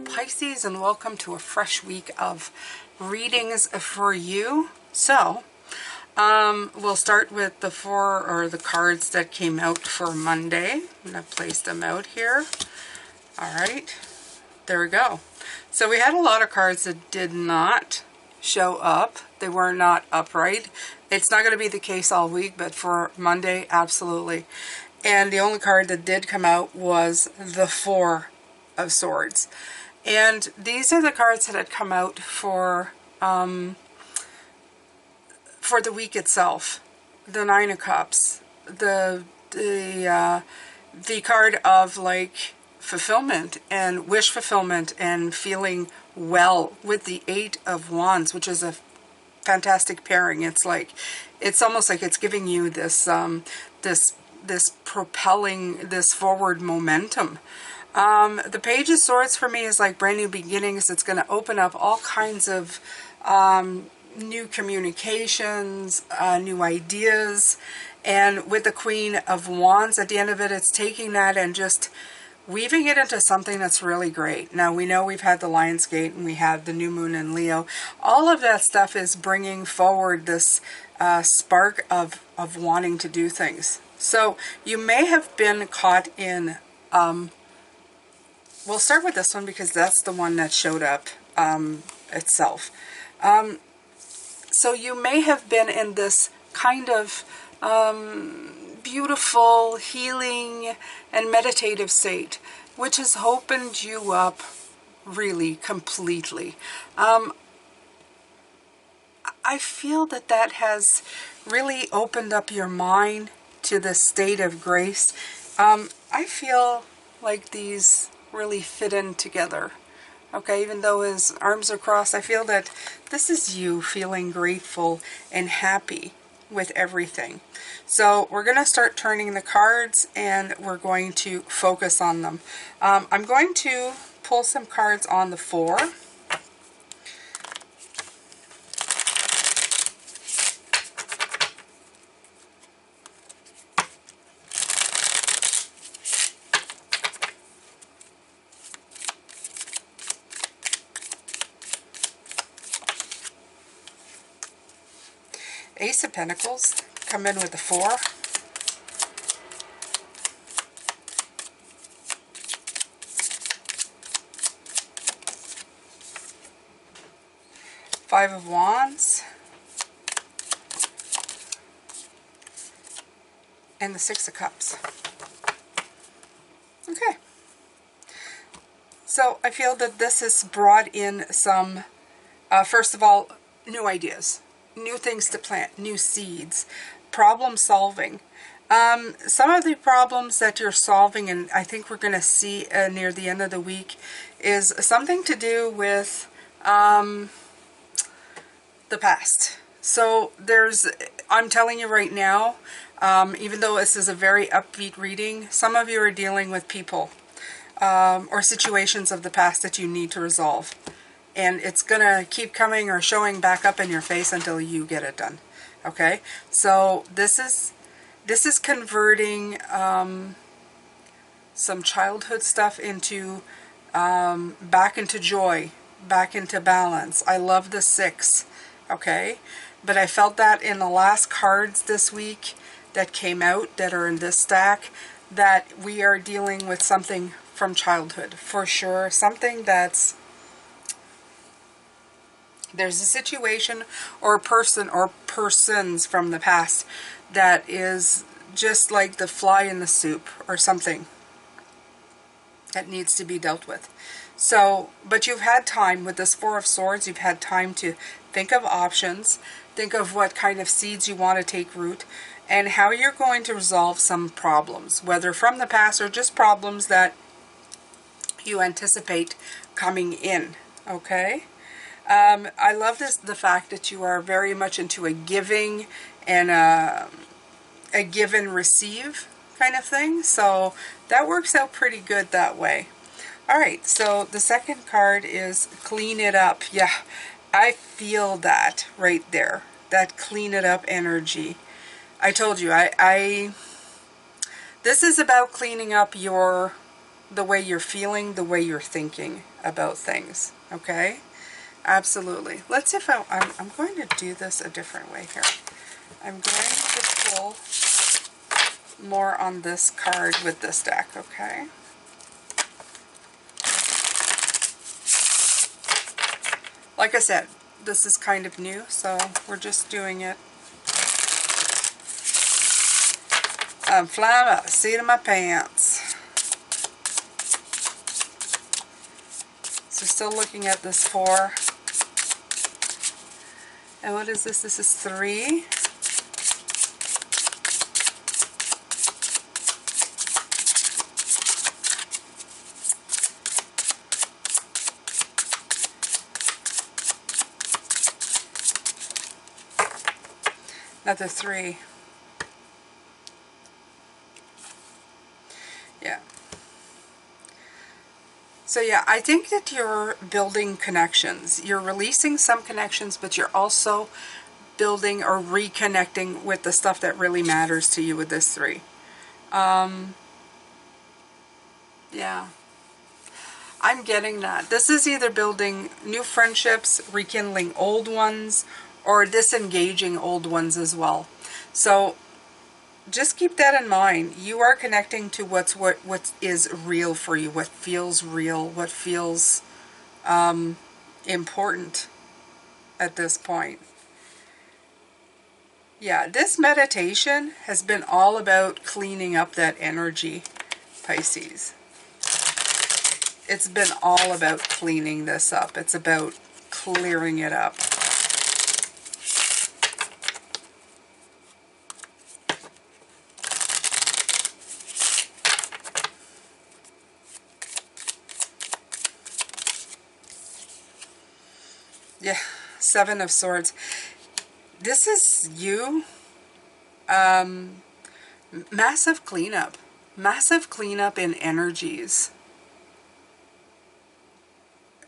Pisces, and welcome to a fresh week of readings for you. So we'll start with the the cards that came out for Monday. I'm going to place them out here. All right, there we go. So we had a lot of cards that did not show up. They were not upright. It's not going to be the case all week, but for Monday, absolutely. And the only card that did come out was the Four of Swords. And these are the cards that had come out for the week itself. The Nine of Cups, the card of like fulfillment and wish fulfillment and feeling well, with the Eight of Wands, which is a fantastic pairing. It's like, it's almost like it's giving you this this propelling, this forward momentum. The Page of Swords for me is like brand new beginnings. It's going to open up all kinds of new communications, new ideas. And with the Queen of Wands, at the end of it, it's taking that and just weaving it into something that's really great. Now, we know we've had the Lionsgate and we have the new moon in Leo. All of that stuff is bringing forward this spark of wanting to do things. So you may have been caught in... we'll start with this one because that's the one that showed up itself. So you may have been in this kind of beautiful, healing, and meditative state, which has opened you up really completely. I feel that that has really opened up your mind to this state of grace. I feel like these really fit in together. Okay, even though his arms are crossed, I feel that this is you feeling grateful and happy with everything. So we're going to start turning the cards and we're going to focus on them. I'm going to pull some cards on the Four. Ace of Pentacles, come in with the Four. Five of Wands. And the Six of Cups. Okay. So I feel that this has brought in some, first of all, new ideas. New things to plant, new seeds, problem solving. Some of the problems that you're solving, and I think we're going to see near the end of the week, is something to do with the past. So I'm telling you right now, even though this is a very upbeat reading, some of you are dealing with people or situations of the past that you need to resolve. And it's going to keep coming or showing back up in your face until you get it done. Okay? So this is converting some childhood stuff into back into joy, back into balance. I love the Six. Okay? But I felt that in the last cards this week that came out that are in this stack, that we are dealing with something from childhood for sure. Something that's... There's a situation or a person or persons from the past that is just like the fly in the soup or something that needs to be dealt with. So, but you've had time with this Four of Swords, you've had time to think of options, think of what kind of seeds you want to take root, and how you're going to resolve some problems, whether from the past or just problems that you anticipate coming in. Okay? I love the fact that you are very much into a giving and a give and receive kind of thing. So that works out pretty good that way. All right, so the second card is clean it up. Yeah, I feel that right there, that clean it up energy. I told you, this is about cleaning up the way you're feeling, the way you're thinking about things, okay? Absolutely. Let's see if I'm going to do this a different way here. I'm going to pull more on this card with this deck, okay? Like I said, this is kind of new, so we're just doing it. I'm flying up, seat of my pants. So still looking at this 4. And what is this? This is 3. Another 3. Yeah. So yeah, I think that you're building connections. You're releasing some connections, but you're also building or reconnecting with the stuff that really matters to you with this 3. Yeah. I'm getting that. This is either building new friendships, rekindling old ones, or disengaging old ones as well. So just keep that in mind. You are connecting to what is real for you, what feels real, what feels important at this point. Yeah, this meditation has been all about cleaning up that energy, Pisces. It's been all about cleaning this up. It's about clearing it up. Yeah, 7 of Swords. This is you. Massive cleanup. Massive cleanup in energies.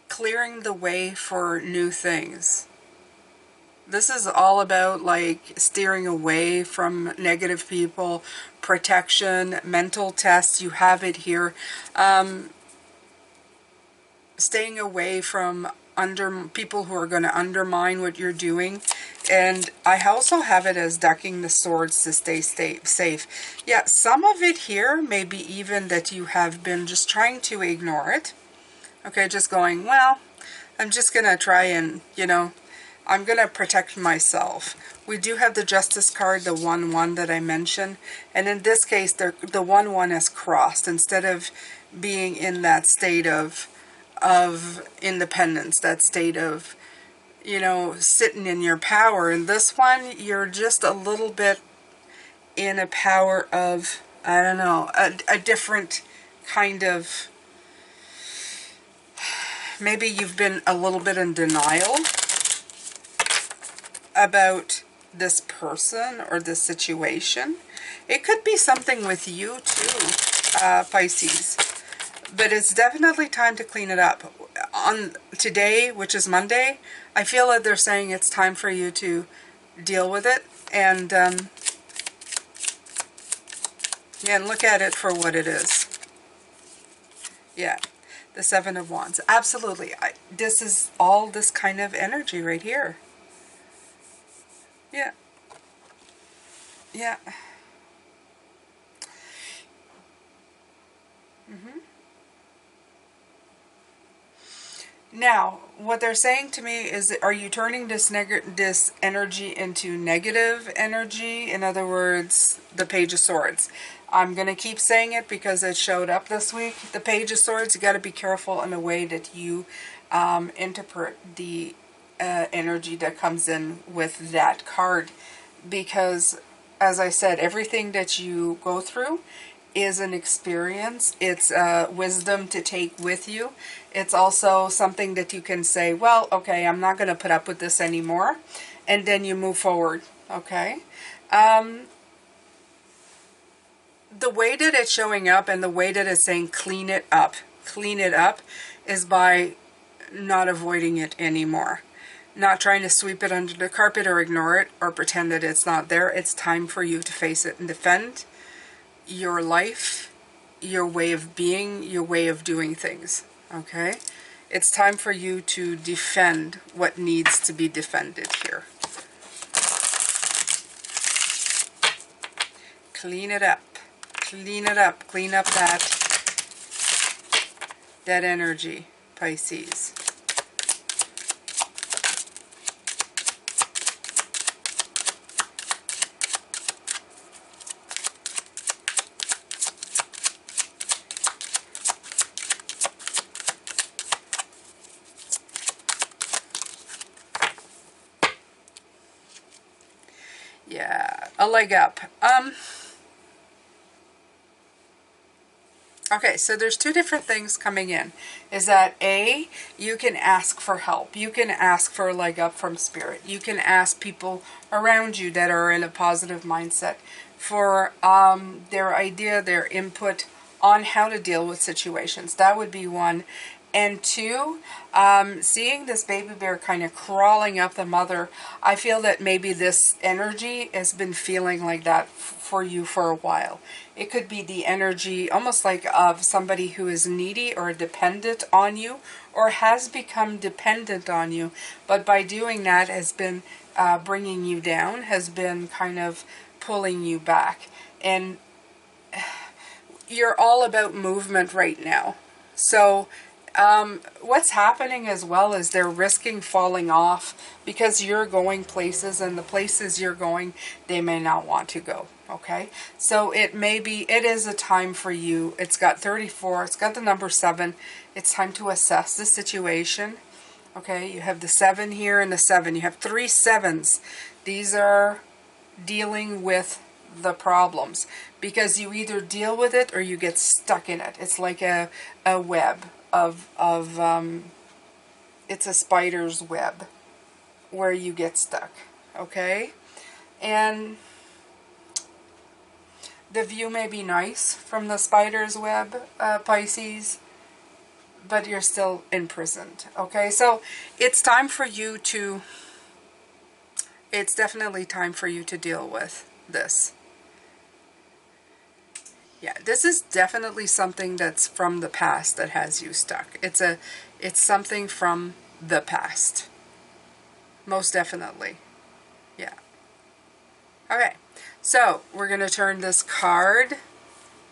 Clearing the way for new things. This is all about like steering away from negative people, protection, mental tests. You have it here. Staying away from people who are going to undermine what you're doing. And I also have it as ducking the swords to stay safe. Yeah, some of it here may be even that you have been just trying to ignore it. Okay, just going, well, I'm just going to try and, I'm going to protect myself. We do have the Justice card, the 1-1 that I mentioned. And in this case, the 1-1 is crossed. Instead of being in that state of independence, that state of, sitting in your power. In this one, you're just a little bit in a power of, I don't know, a different kind of, maybe you've been a little bit in denial about this person or this situation. It could be something with you too, Pisces. But it's definitely time to clean it up. On today, which is Monday, I feel that they're saying it's time for you to deal with it and look at it for what it is. Yeah, the 7 of Wands. Absolutely. This is all this kind of energy right here. Yeah. Yeah. Now, what they're saying to me is, are you turning this energy into negative energy? In other words, the Page of Swords. I'm going to keep saying it because it showed up this week. The Page of Swords, you got to be careful in the way that you interpret the energy that comes in with that card. Because, as I said, everything that you go through is an experience. It's wisdom to take with you. It's also something that you can say, well, okay, I'm not going to put up with this anymore. And then you move forward, okay? The way that it's showing up and the way that it's saying clean it up, is by not avoiding it anymore. not trying to sweep it under the carpet or ignore it or pretend that it's not there. It's time for you to face it and defend your life, your way of being, your way of doing things, okay? It's time for you to defend what needs to be defended here. Clean it up. Clean it up. Clean up that energy, Pisces. Yeah, a leg up. Okay, so there's two different things coming in. Is that A, you can ask for help. You can ask for a leg up from spirit. You can ask people around you that are in a positive mindset for their idea, their input on how to deal with situations. That would be one. And two, seeing this baby bear kind of crawling up the mother, I feel that maybe this energy has been feeling like that for you for a while. It could be the energy almost like of somebody who is needy or dependent on you or has become dependent on you, but by doing that has been bringing you down, has been kind of pulling you back. And you're all about movement right now. So what's happening as well is they're risking falling off because you're going places, and the places you're going, they may not want to go. Okay, so it is a time for you. It's got 34, it's got the number 7. It's time to assess the situation. Okay, you have the 7 here and the 7. You have 3 7s. These are dealing with the problems because you either deal with it or you get stuck in it. It's like a web of it's a spider's web where you get stuck. Okay, and the view may be nice from the spider's web, Pisces, but you're still imprisoned. Okay, so it's time for you to, it's definitely time for you to deal with this. Yeah, this is definitely something that's from the past that has you stuck. It's something from the past. Most definitely. Yeah. Okay. So, we're going to turn this card.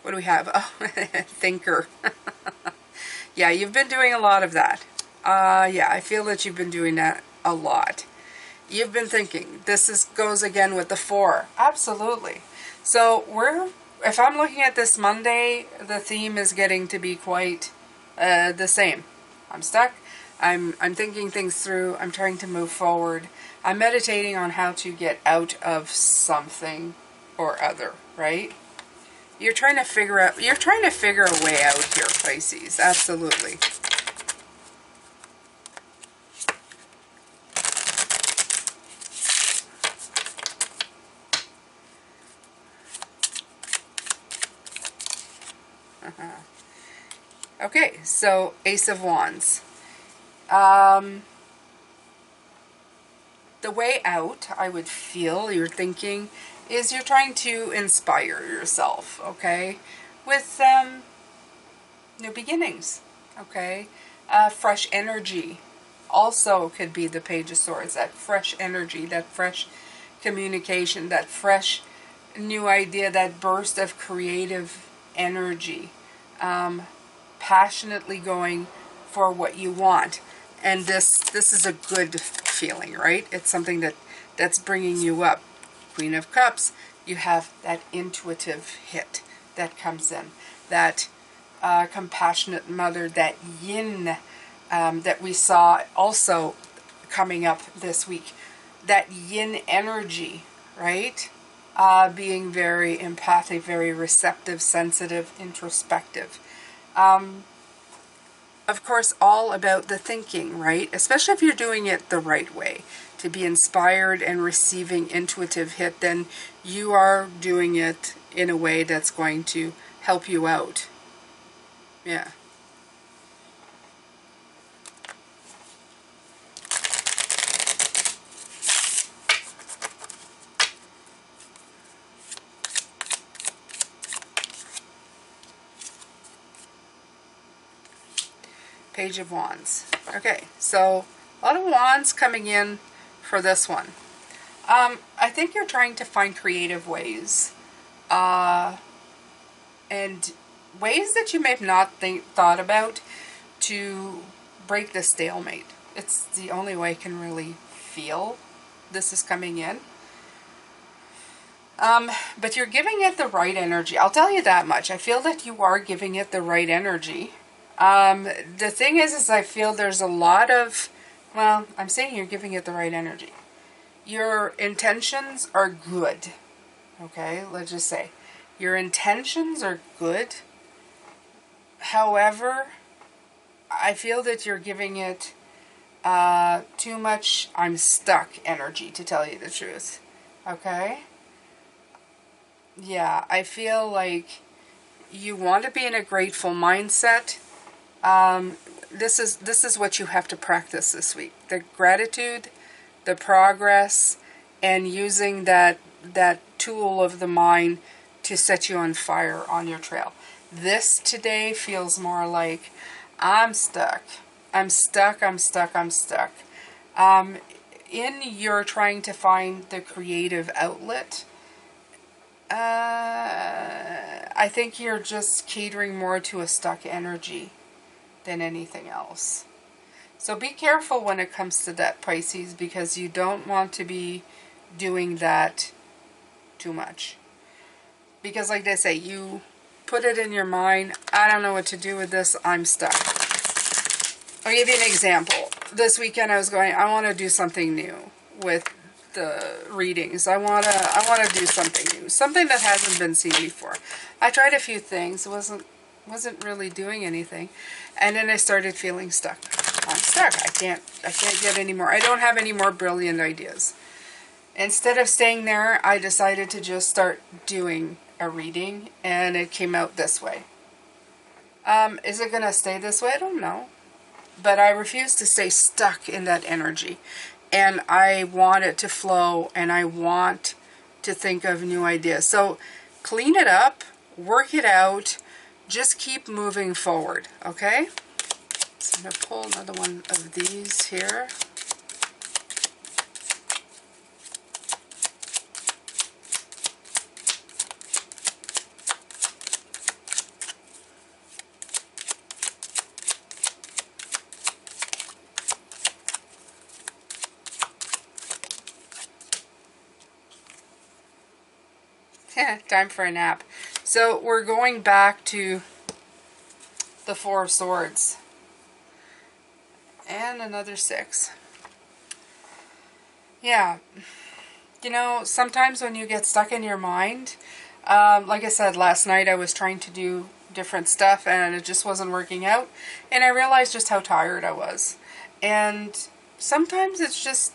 What do we have? Oh, Thinker. Yeah, you've been doing a lot of that. Yeah, I feel that you've been doing that a lot. You've been thinking. This goes again with the 4. Absolutely. So, if I'm looking at this Monday, the theme is getting to be quite the same. I'm stuck. I'm thinking things through. I'm trying to move forward. I'm meditating on how to get out of something or other, right? You're trying to figure a way out here, Pisces. Absolutely. Okay, so Ace of Wands. The way out, I would feel, you're thinking, is you're trying to inspire yourself, okay, with new beginnings, okay, fresh energy. Also could be the Page of Swords, that fresh energy, that fresh communication, that fresh new idea, that burst of creative energy, passionately going for what you want. And this is a good feeling, right? It's something that's bringing you up. Queen of Cups, you have that intuitive hit that comes in, that compassionate mother, that yin that we saw also coming up this week, that yin energy, right? Being very empathic, very receptive, sensitive, introspective. Of course, all about the thinking, right? Especially if you're doing it the right way. To be inspired and receiving intuitive hit, then you are doing it in a way that's going to help you out. Yeah. Page of Wands. Okay, so a lot of wands coming in for this one. I think you're trying to find creative ways. And ways that you may have not thought about to break the stalemate. It's the only way I can really feel this is coming in. But you're giving it the right energy. I'll tell you that much. I feel that you are giving it the right energy. The thing is I feel there's a lot of, well, I'm saying you're giving it the right energy. Your intentions are good. Okay, let's just say. Your intentions are good. However, I feel that you're giving it too much I'm stuck energy, to tell you the truth. Okay? Yeah, I feel like you want to be in a grateful mindset. This is what you have to practice this week. The gratitude, the progress, and using that tool of the mind to set you on fire on your trail. This today feels more like I'm stuck. I'm stuck, I'm stuck, I'm stuck. In your trying to find the creative outlet, I think you're just catering more to a stuck energy than anything else. So be careful when it comes to that, Pisces, because you don't want to be doing that too much. Because like they say, you put it in your mind, I don't know what to do with this, I'm stuck. I'll give you an example. This weekend I was going, I want to do something new with the readings. I want to do something new, something that hasn't been seen before. I tried a few things, wasn't really doing anything, and then I started feeling stuck. I'm stuck. I can't get any more. I don't have any more brilliant ideas. Instead of staying there, I decided to just start doing a reading, and it came out this way. Is it going to stay this way? I don't know. But I refuse to stay stuck in that energy. And I want it to flow, and I want to think of new ideas. So clean it up, work it out, just keep moving forward, okay? So I'm going to pull another one of these here. Time for a nap. So we're going back to the Four of Swords. And another 6. Yeah. You know, sometimes when you get stuck in your mind, like I said, last night I was trying to do different stuff and it just wasn't working out. And I realized just how tired I was. And sometimes it's just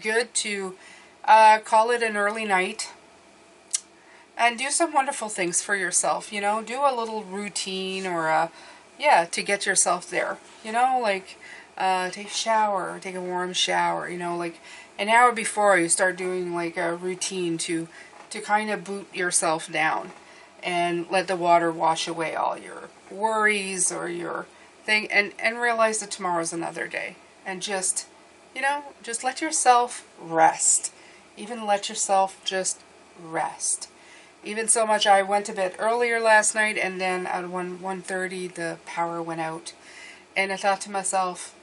good to call it an early night. And do some wonderful things for yourself, you know, do a little routine or, to get yourself there, you know, like, take a shower, take a warm shower, you know, like an hour before you start doing like a routine to kind of boot yourself down and let the water wash away all your worries or your thing and realize that tomorrow's another day and just, you know, just let yourself rest, even let yourself just rest. Even so much, I went to bed earlier last night, and then at 1:30 the power went out. And I thought to myself,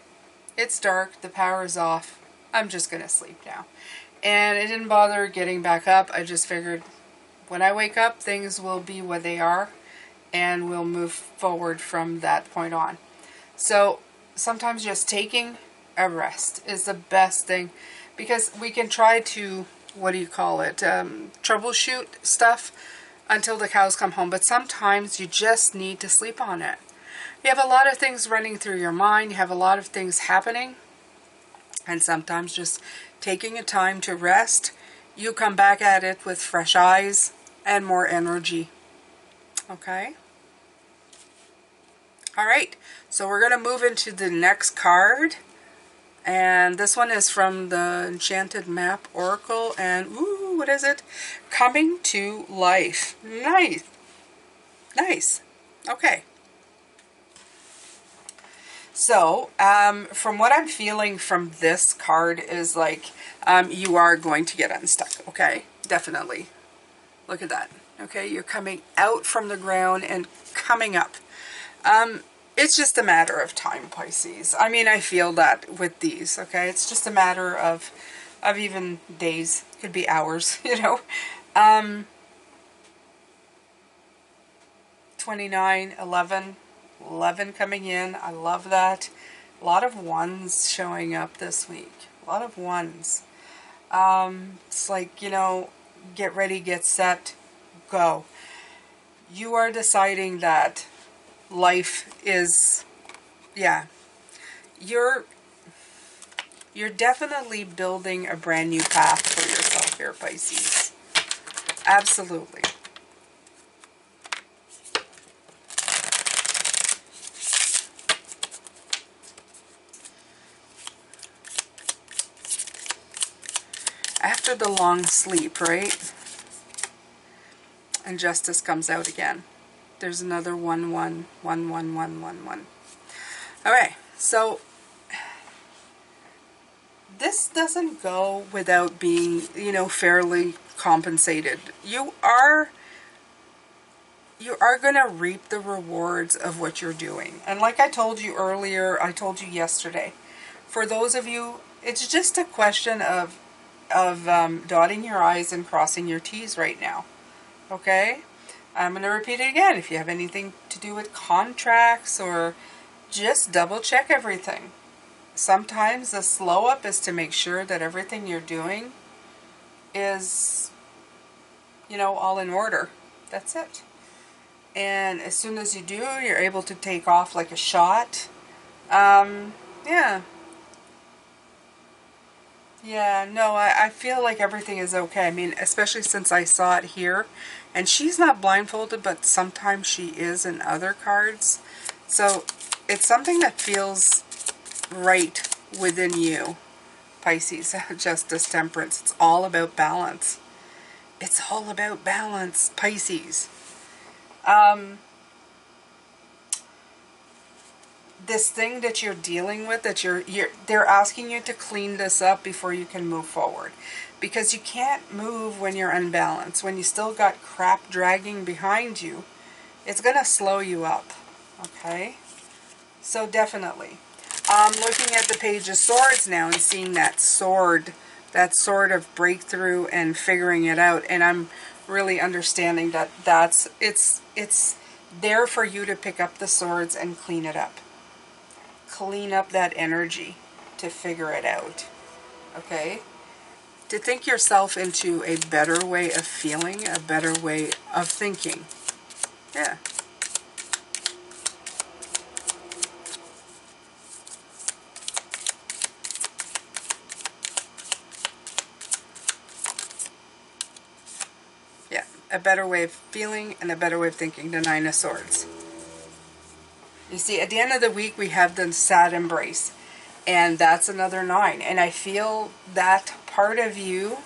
it's dark, the power's off, I'm just going to sleep now. And it didn't bother getting back up. I just figured when I wake up, things will be what they are, and we'll move forward from that point on. So sometimes just taking a rest is the best thing, because we can try to, troubleshoot stuff until the cows come home. But sometimes you just need to sleep on it. You have a lot of things running through your mind. You have a lot of things happening. And sometimes just taking a time to rest, you come back at it with fresh eyes and more energy. Okay? All right. So we're going to move into the next card. And this one is from the Enchanted Map Oracle. And, ooh, what is it? Coming to Life. Nice. Nice. Okay. So, from what I'm feeling from this card is like, you are going to get unstuck, okay? Definitely. Look at that. Okay, you're coming out from the ground and coming up. It's just a matter of time, Pisces. I mean, I feel that with these, okay? It's just a matter of even days. Could be hours, you know? 29, 11 coming in. I love that. A lot of ones showing up this week. A lot of ones. It's like, you know, get ready, get set, go. You are deciding that life is, yeah, you're definitely building a brand new path for yourself here, Pisces. Absolutely. After the long sleep, right? And justice comes out again. There's another 1, 1, 1, 1, 1, 1, 1. Okay, so this doesn't go without being, you know, fairly compensated. You are going to reap the rewards of what you're doing. And like I told you earlier, I told you yesterday, for those of you, it's just a question of dotting your I's and crossing your T's right now. Okay? I'm going to repeat it again. If you have anything to do with contracts, or just double check everything. Sometimes the slow up is to make sure that everything you're doing is, you know, all in order. That's it. And as soon as you do, you're able to take off like a shot. Yeah. Yeah, no, I feel like everything is okay. I mean, especially since I saw it here. And she's not blindfolded, but sometimes she is in other cards. So it's something that feels right within you, Pisces. Justice, Temperance. It's all about balance. It's all about balance, Pisces. This thing that you're dealing with, that they're asking you to clean this up before you can move forward, because you can't move when you're unbalanced. When you still got crap dragging behind you, it's gonna slow you up. Okay, so definitely, looking at the Page of Swords now and seeing that sword of breakthrough and figuring it out, and I'm really understanding that it's there for you to pick up the swords and clean it up. Clean up that energy to figure it out. Okay? To think yourself into a better way of feeling, a better way of thinking. Yeah. Yeah, a better way of feeling and a better way of thinking, the Nine of Swords. You see, at the end of the week, we have the sad embrace. And that's another 9. And I feel that part of you,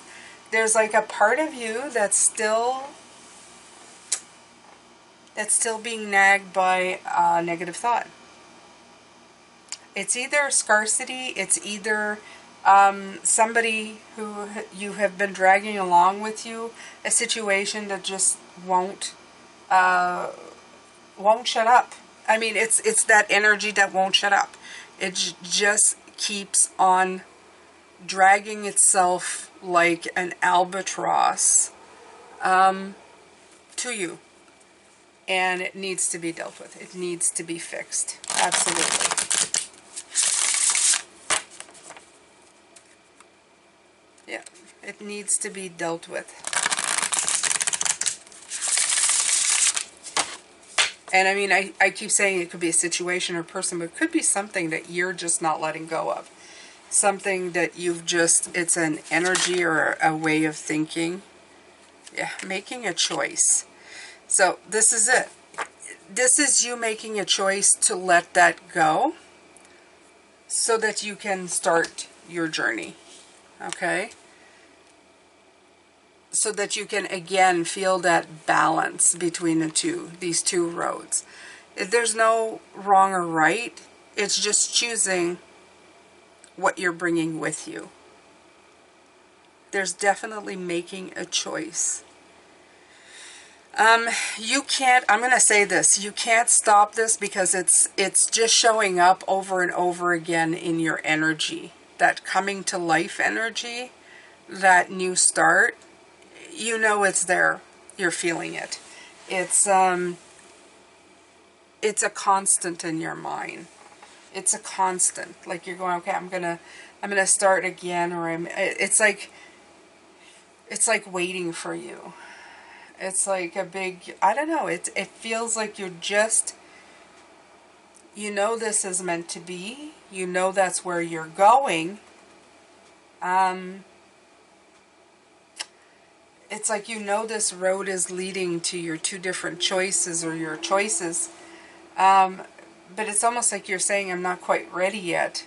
there's like a part of you that's still being nagged by a negative thought. It's either scarcity, it's either somebody who you have been dragging along with you, a situation that just won't shut up. I mean, it's that energy that won't shut up. It just keeps on dragging itself like an albatross to you. And it needs to be dealt with. It needs to be fixed. Absolutely. Yeah, it needs to be dealt with. And I mean, I keep saying it could be a situation or person, but it could be something that you're just not letting go of. Something that you've just, it's an energy or a way of thinking. Yeah, making a choice. So this is it. This is you making a choice to let that go so that you can start your journey. Okay? So that you can, again, feel that balance between these two roads. There's no wrong or right. It's just choosing what you're bringing with you. There's definitely making a choice. You can't, I'm going to say this, you can't stop this because it's just showing up over and over again in your energy. That coming to life energy, that new start, you know it's there. You're feeling it. It's a constant in your mind. It's a constant. Like you're going, okay, I'm gonna start again, or it's like waiting for you. It's like a big, I don't know, it feels like you're just, you know this is meant to be. You know that's where you're going. It's like you know this road is leading to your two different choices or your choices. But it's almost like you're saying, I'm not quite ready yet.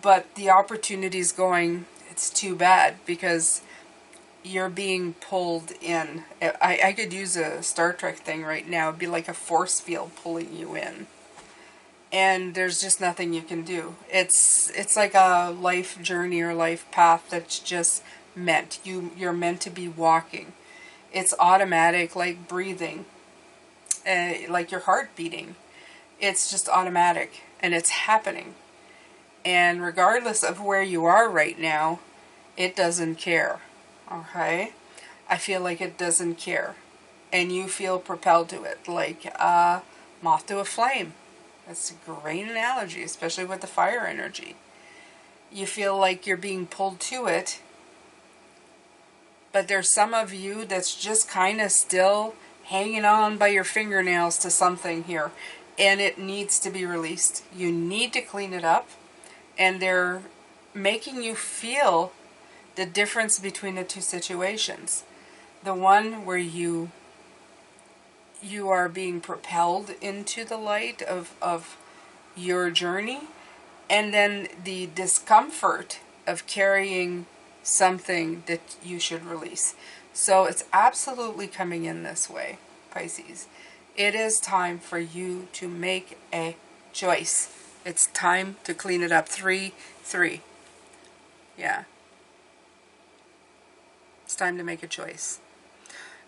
But the opportunity's going, it's too bad because you're being pulled in. I could use a Star Trek thing right now. It'd be like a force field pulling you in. And there's just nothing you can do. It's like a life journey or life path that's just meant. You're meant to be walking. It's automatic, like breathing, like your heart beating. It's just automatic, and it's happening. And regardless of where you are right now, it doesn't care. Okay? I feel like it doesn't care. And you feel propelled to it, like a moth to a flame. That's a great analogy, especially with the fire energy. You feel like you're being pulled to it, but there's some of you that's just kind of still hanging on by your fingernails to something here. And it needs to be released. You need to clean it up. And they're making you feel the difference between the two situations. The one where you are being propelled into the light of your journey. And then the discomfort of carrying something that you should release. So it's absolutely coming in this way, Pisces. It is time for you to make a choice. It's time to clean it up. 3-3. Yeah. It's time to make a choice.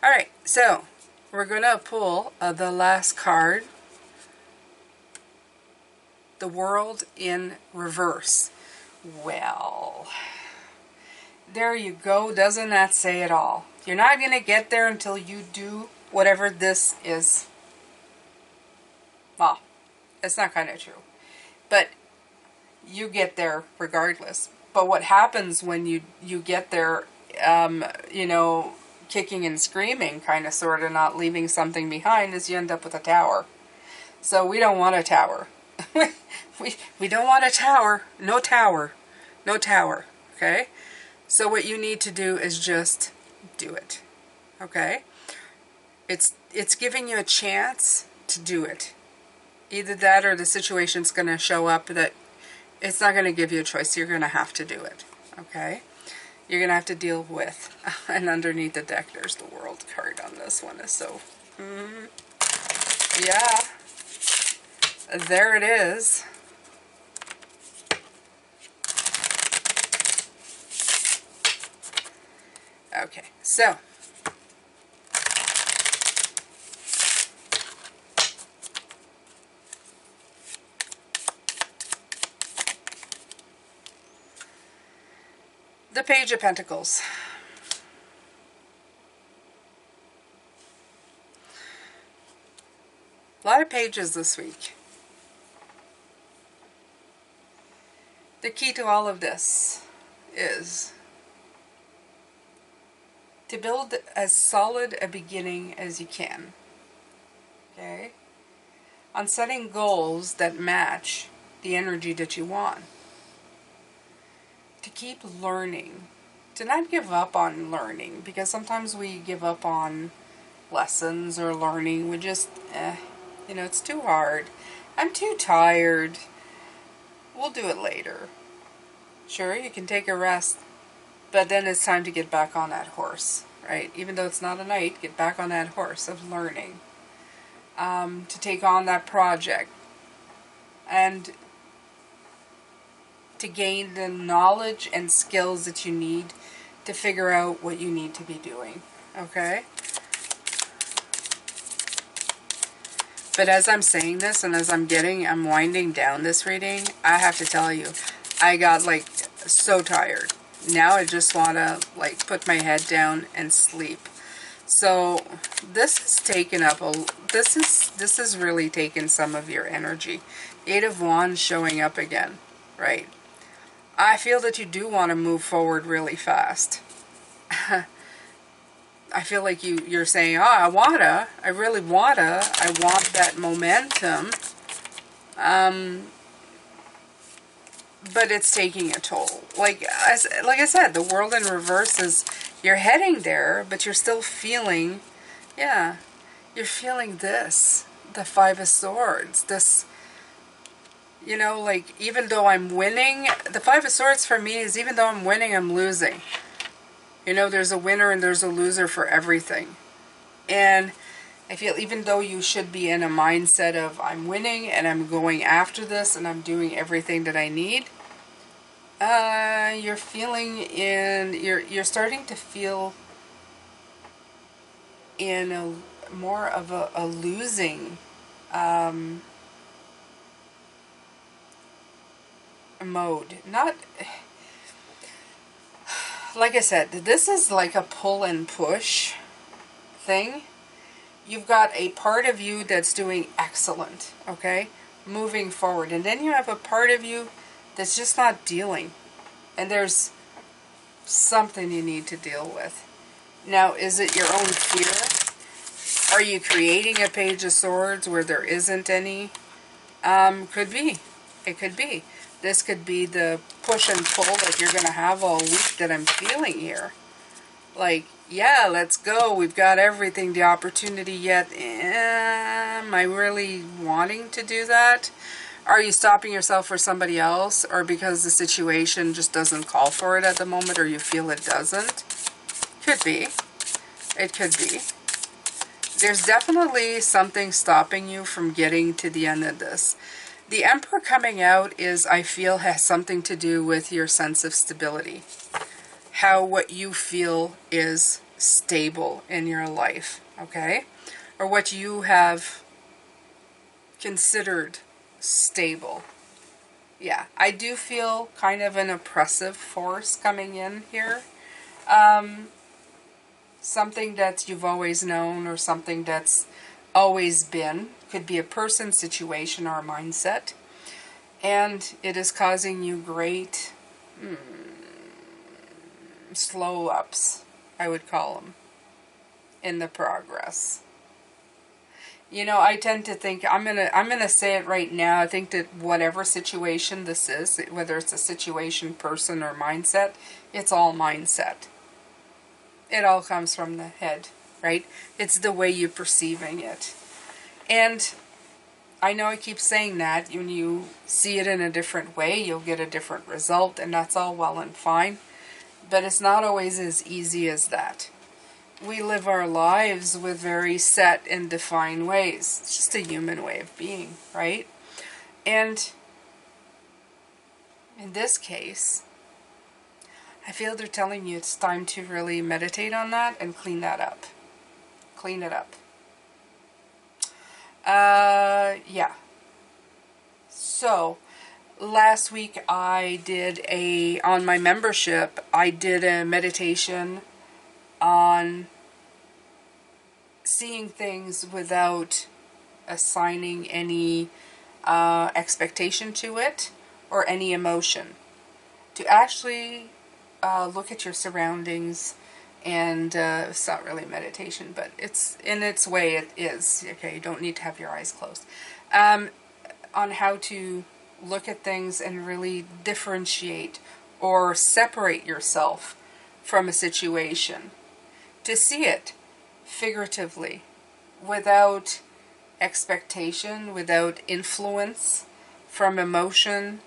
All right, so we're going to pull the last card. The World in Reverse. Well, there you go. Doesn't that say it all? You're not going to get there until you do whatever this is. Well, it's not kind of true. But you get there regardless. But what happens when you get there, kicking and screaming, kind of, sort of, not leaving something behind, is you end up with a tower. So we don't want a tower. we don't want a tower. No tower. No tower. Okay? So what you need to do is just do it. Okay? It's giving you a chance to do it. Either that or the situation's going to show up that it's not going to give you a choice. You're going to have to do it. Okay? You're going to have to deal with. And underneath the deck, there's the World card on this one. So, yeah. There it is. Okay, so the Page of Pentacles. A lot of pages this week. The key to all of this is to build as solid a beginning as you can. Okay? On setting goals that match the energy that you want. To keep learning. To not give up on learning. Because sometimes we give up on lessons or learning. We just, it's too hard. I'm too tired. We'll do it later. Sure, you can take a rest. But then it's time to get back on that horse, right? Even though it's not a knight, get back on that horse of learning. To take on that project. And to gain the knowledge and skills that you need to figure out what you need to be doing. Okay? But as I'm saying this and as I'm winding down this reading, I have to tell you, I got like so tired. Now I just want to like put my head down and sleep. So this has taken up this is really taken some of your energy. Eight of Wands showing up again, right? I feel that you do want to move forward really fast. I feel like you're saying, oh, I want that momentum. But it's taking a toll. Like I said, the world in reverse is, you're heading there, but you're still feeling, yeah, you're feeling this, the Five of Swords, this, you know, like, even though I'm winning, the Five of Swords for me is, even though I'm winning, I'm losing. You know, there's a winner and there's a loser for everything. And I feel even though you should be in a mindset of, I'm winning and I'm going after this and I'm doing everything that I need, you're feeling you're starting to feel in a more of a losing mode. Not, like I said, this is like a pull and push thing. You've got a part of you that's doing excellent, okay, moving forward, and then you have a part of you that's just not dealing, and there's something you need to deal with. Now, is it your own fear? Are you creating a Page of Swords where there isn't any? Could be. It could be. This could be the push and pull that you're going to have all week that I'm feeling here. Like, yeah, let's go. We've got everything, the opportunity, yet am I really wanting to do that? Are you stopping yourself for somebody else, or because the situation just doesn't call for it at the moment, or you feel it doesn't? Could be. It could be. There's definitely something stopping you from getting to the end of this. The Emperor coming out is, I feel, has something to do with your sense of stability. How what you feel is stable in your life, okay? Or what you have considered stable. Yeah, I do feel kind of an oppressive force coming in here. Something that you've always known, or something that's always been. Could be a person, situation, or a mindset. And it is causing you great slow ups, I would call them, in the progress. You know, I tend to think, I'm gonna say it right now, I think that whatever situation this is, whether it's a situation, person, or mindset, it's all mindset. It all comes from the head, right? It's the way you're perceiving it. And I know I keep saying that, when you see it in a different way, you'll get a different result, and that's all well and fine. But it's not always as easy as that. We live our lives with very set and defined ways. It's just a human way of being, right? And in this case, I feel they're telling you it's time to really meditate on that and clean that up. Clean it up. Yeah. So, last week I did on my membership, I did a meditation on seeing things without assigning any expectation to it or any emotion. To actually look at your surroundings, and it's not really meditation, but it's in its way it is. Okay, you don't need to have your eyes closed. On how to look at things and really differentiate or separate yourself from a situation. To see it figuratively, without expectation, without influence from emotion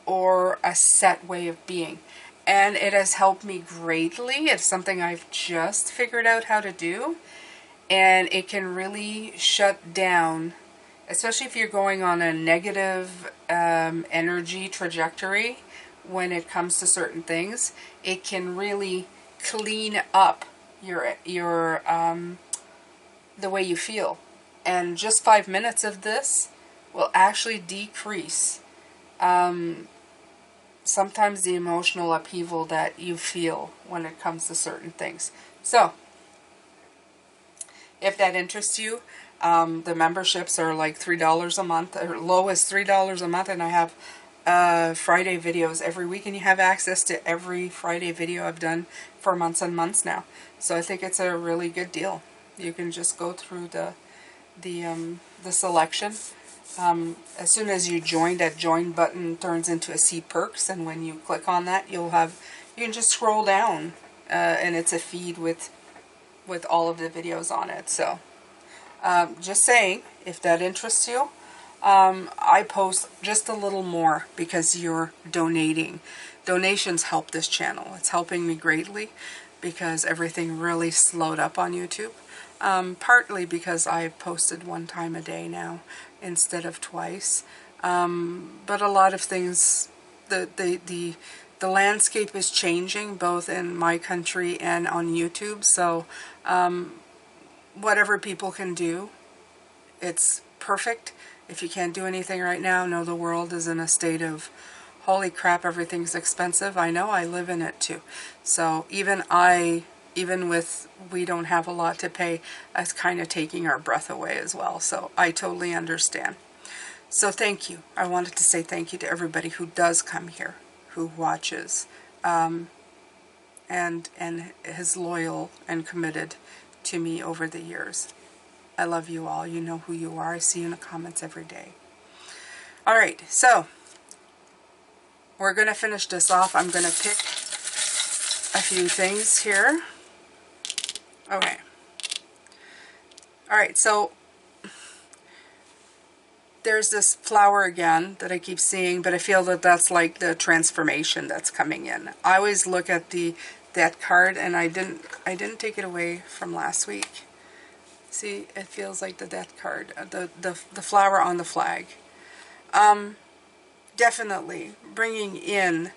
or a set way of being. And it has helped me greatly. It's something I've just figured out how to do. And it can really shut down, especially if you're going on a negative energy trajectory, when it comes to certain things. It can really clean up your the way you feel. And just 5 minutes of this will actually decrease sometimes the emotional upheaval that you feel when it comes to certain things. So, if that interests you, the memberships are like $3 a month, or low as $3 a month, and I have Friday videos every week, and you have access to every Friday video I've done for months and months now. So I think it's a really good deal. You can just go through the selection. As soon as you join, that join button turns into a See Perks, and when you click on that, you can just scroll down, and it's a feed with all of the videos on it. So just saying, if that interests you, I post just a little more because you're donating. Donations help this channel. It's helping me greatly because everything really slowed up on YouTube. Partly because I've posted 1 time a day now instead of twice. But a lot of things, the landscape is changing both in my country and on YouTube. So whatever people can do, it's perfect. If you can't do anything right now, know the world is in a state of, holy crap, everything's expensive. I know, I live in it too. So even with we don't have a lot to pay, that's kind of taking our breath away as well. So I totally understand. So thank you. I wanted to say thank you to everybody who does come here, who watches, and is loyal and committed to me over the years. I love you all. You know who you are. I see you in the comments every day. All right, so we're going to finish this off. I'm going to pick a few things here. Okay. All right, so there's this flower again that I keep seeing, but I feel that that's like the transformation that's coming in. I always look at that card, and I didn't take it away from last week. See, it feels like the death card, the flower on the flag. Definitely bringing in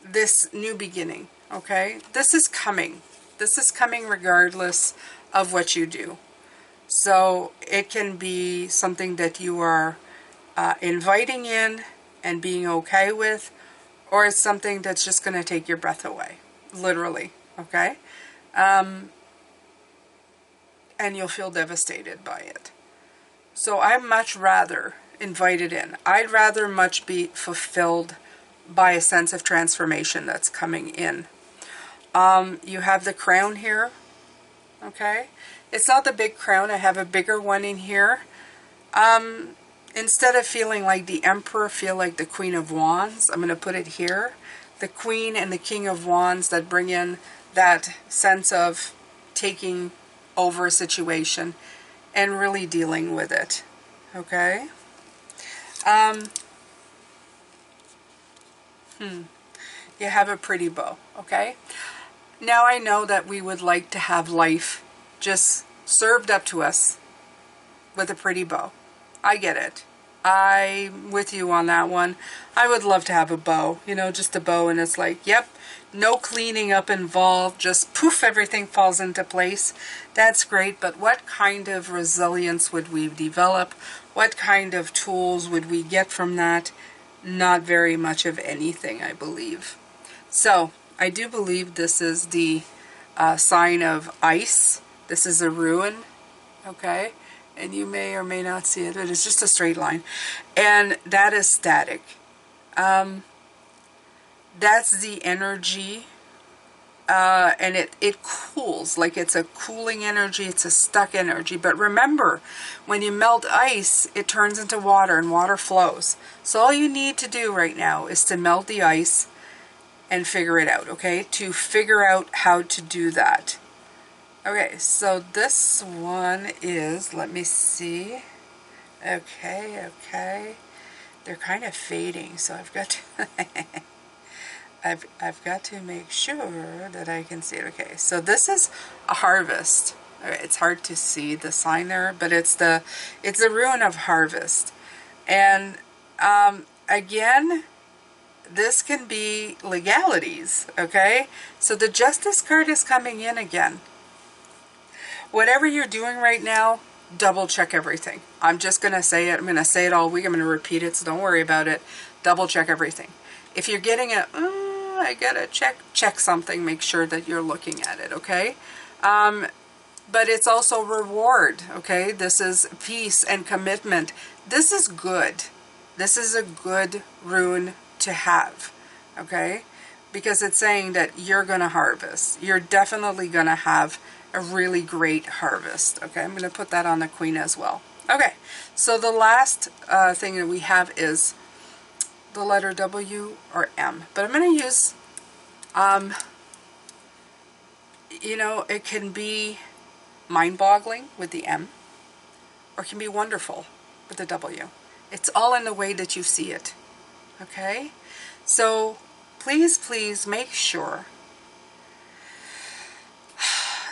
this new beginning, okay? This is coming. This is coming regardless of what you do. So it can be something that you are inviting in and being okay with, or it's something that's just going to take your breath away, literally, okay? And you'll feel devastated by it. So I'd much rather invite it in. I'd rather much be fulfilled by a sense of transformation that's coming in. You have the crown here, okay? It's not the big crown. I have a bigger one in here. Instead of feeling like the Emperor, feel like the Queen of Wands. I'm going to put it here. The Queen and the King of Wands that bring in that sense of taking over a situation and really dealing with it, okay? You have a pretty bow, okay? Now I know that we would like to have life just served up to us with a pretty bow. I get it. I'm with you on that one. I would love to have a bow, you know, just a bow, and it's like, yep, no cleaning up involved, just poof, everything falls into place. That's great, but what kind of resilience would we develop? What kind of tools would we get from that? Not very much of anything, I believe. So, I do believe this is the sign of ice. This is a ruin, okay? And you may or may not see it. It is just a straight line. And that is static. That's the energy. And it cools. Like it's a cooling energy. It's a stuck energy. But remember, when you melt ice, it turns into water and water flows. So all you need to do right now is to melt the ice and figure it out, okay? To figure out how to do that. Okay, so this one is, let me see. Okay. They're kind of fading, so I've got to I've got to make sure that I can see it. Okay, so this is a harvest. Okay, it's hard to see the sign there, but it's the ruin of harvest. And again, this can be legalities, okay? So the Justice card is coming in again. Whatever you're doing right now, double check everything. I'm just going to say it. I'm going to say it all week. I'm going to repeat it, so don't worry about it. Double check everything. If you're getting a, I got to check something, make sure that you're looking at it, okay? But it's also reward, okay? This is peace and commitment. This is good. This is a good rune to have, okay? Because it's saying that you're going to harvest. You're definitely going to have a really great harvest, okay? I'm going to put that on the Queen as well. Okay, so the last thing that we have is the letter W or M. But I'm going to use, you know, it can be mind-boggling with the M, or it can be wonderful with the W. It's all in the way that you see it, okay? So please, please make sure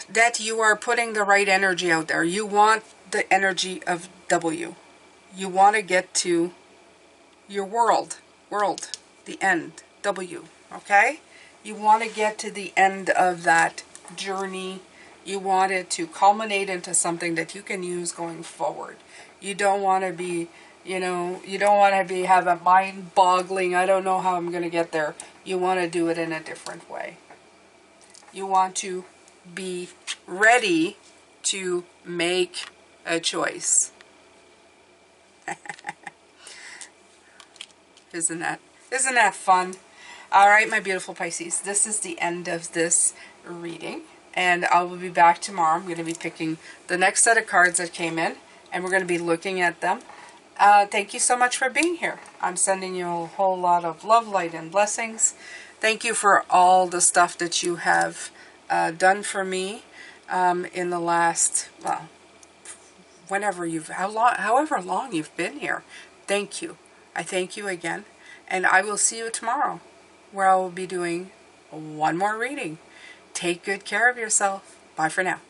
that you are putting the right energy out there. You want the energy of W. You want to get to your world, the end, W, okay? You want to get to the end of that journey. You want it to culminate into something that you can use going forward. You don't want to be, you know, you don't want to be have a mind-boggling, I don't know how I'm going to get there. You want to do it in a different way. You want to be ready to make a choice. Isn't that fun? All right, my beautiful Pisces, this is the end of this reading, and I will be back tomorrow. I'm going to be picking the next set of cards that came in, and we're going to be looking at them. Thank you so much for being here. I'm sending you a whole lot of love, light, and blessings. Thank you for all the stuff that you have done for me in the last, well, however long you've been here. Thank you. I thank you again, and I will see you tomorrow, where I will be doing one more reading. Take good care of yourself. Bye for now.